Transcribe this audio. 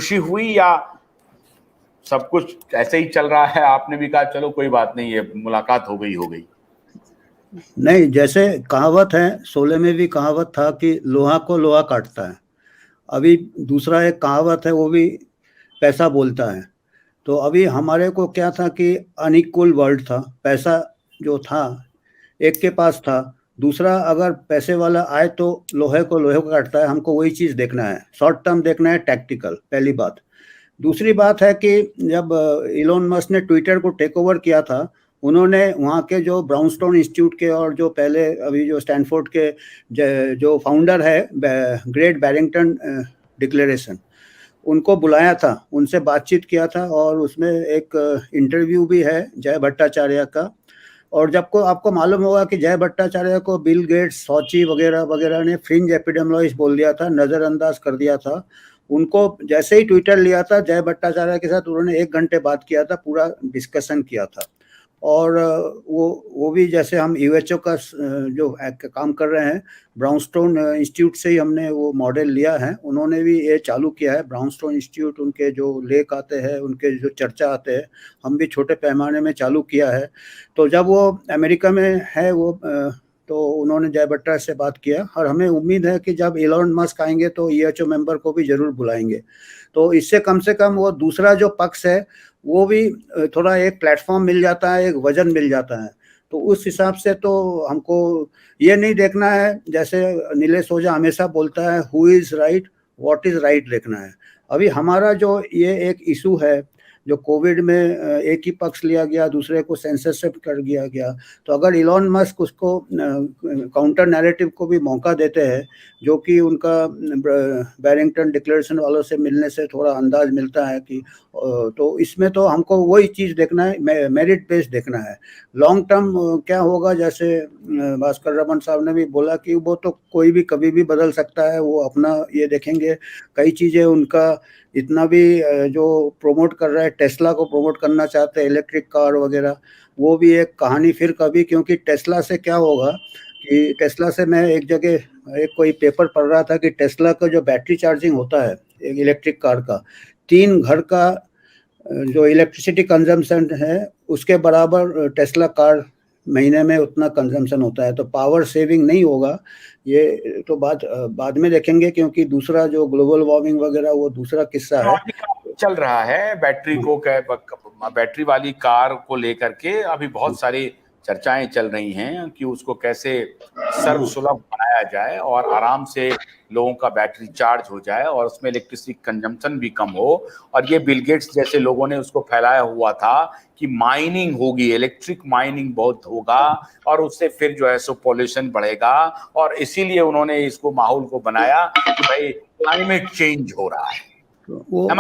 खुशी हुई या सब कुछ ऐसे ही चल रहा है? आपने भी कहा चलो कोई बात नहीं, ये मुलाकात हो गई। नहीं, जैसे कहावत है, शोले में भी कहावत था कि लोहा को लोहा काटता है। अभी दूसरा एक कहावत है, वो भी पैसा बोलता है। तो अभी हमारे को क्या था कि अनइक्वल वर्ल्ड था, पैसा जो था एक के पास था, दूसरा अगर पैसे वाला आए तो लोहे को लोहे को काटता है। हमको वही चीज़ देखना है, शॉर्ट टर्म देखना है, टैक्टिकल, पहली बात। दूसरी बात है कि जब इलोन मस्क ने ट्विटर को टेक ओवर किया था, उन्होंने वहाँ के जो ब्राउनस्टोन इंस्टीट्यूट के और जो पहले अभी जो स्टैनफोर्ड के जो फाउंडर है ग्रेट बैरिंगटन डिक्लेरेशन, उनको बुलाया था, उनसे बातचीत किया था, और उसमें एक इंटरव्यू भी है जय भट्टाचार्य का। और जब को आपको मालूम होगा कि जय भट्टाचार्य को बिल गेट्स, सॉची वगैरह वगैरह ने फ्रिंज एपिडेमियोलॉजिस्ट बोल दिया था, नज़रअंदाज कर दिया था उनको। जैसे ही ट्विटर लिया था, जय भट्टाचार्य के साथ उन्होंने 1 घंटे बात किया था, पूरा डिस्कशन किया था। और वो भी जैसे हम यूएचओ का जो काम कर रहे हैं, ब्राउनस्टोन इंस्टीट्यूट से ही हमने वो मॉडल लिया है। उन्होंने भी ये चालू किया है, ब्राउनस्टोन इंस्टीट्यूट, उनके जो लेख आते हैं, उनके जो चर्चा आते हैं, हम भी छोटे पैमाने में चालू किया है। तो जब वो अमेरिका में है वो तो उन्होंने जय भट्टा से बात किया, और हमें उम्मीद है कि जब एलोन मस्क आएंगे तो ईएचओ मेंबर को भी जरूर बुलाएंगे। तो इससे कम से कम वो दूसरा जो पक्ष है वो भी थोड़ा एक प्लेटफॉर्म मिल जाता है, एक वजन मिल जाता है। तो उस हिसाब से तो हमको ये नहीं देखना है, जैसे नीलेश ओझा हमेशा बोलता है, who is right, what is right देखना है। अभी हमारा जो ये एक इशू है, जो कोविड में एक ही पक्ष लिया गया, दूसरे को सेंसरशिप कर दिया गया। तो अगर इलॉन मस्क उसको काउंटर नैरेटिव को भी मौका देते हैं, जो कि उनका बैरिंगटन डिक्लेरेशन वालों से मिलने से थोड़ा अंदाज मिलता है कि तो इसमें तो हमको वही चीज़ देखना है, मेरिट बेस्ड देखना है। लॉन्ग टर्म क्या होगा, जैसे भास्कर रमन साहब ने भी बोला कि वो तो कोई भी कभी भी बदल सकता है, वो अपना ये देखेंगे। कई चीज़ें उनका इतना भी जो प्रोमोट कर रहा है, टेस्ला को प्रोमोट करना चाहते हैं, इलेक्ट्रिक कार वगैरह, वो भी एक कहानी फिर कभी। क्योंकि टेस्ला से क्या होगा कि टेस्ला से मैं एक जगह एक कोई पेपर पढ़ रहा था कि टेस्ला का जो बैटरी चार्जिंग होता है एक इलेक्ट्रिक कार का, 3 घर का जो इलेक्ट्रिसिटी कंजम्पशन है उसके बराबर टेस्ला कार महीने में उतना कंजम्पशन होता है। तो पावर सेविंग नहीं होगा, ये तो बाद में देखेंगे, क्योंकि दूसरा जो ग्लोबल वार्मिंग वगैरह वो दूसरा किस्सा है। चल रहा है बैटरी वाली कार को लेकर के अभी बहुत सारी चर्चाएं चल रही हैं कि उसको कैसे सर्वसुलभ बनाया जाए और आराम से लोगों का बैटरी चार्ज हो जाए और उसमें इलेक्ट्रिसिटी कंजम्पशन भी कम हो। और ये बिल गेट्स जैसे लोगों ने उसको फैलाया हुआ था कि माइनिंग होगी, इलेक्ट्रिक माइनिंग बहुत होगा और उससे फिर जो है सो पॉल्यूशन बढ़ेगा। और इसीलिए उन्होंने इसको माहौल को बनाया कि भाई क्लाइमेट चेंज हो रहा है।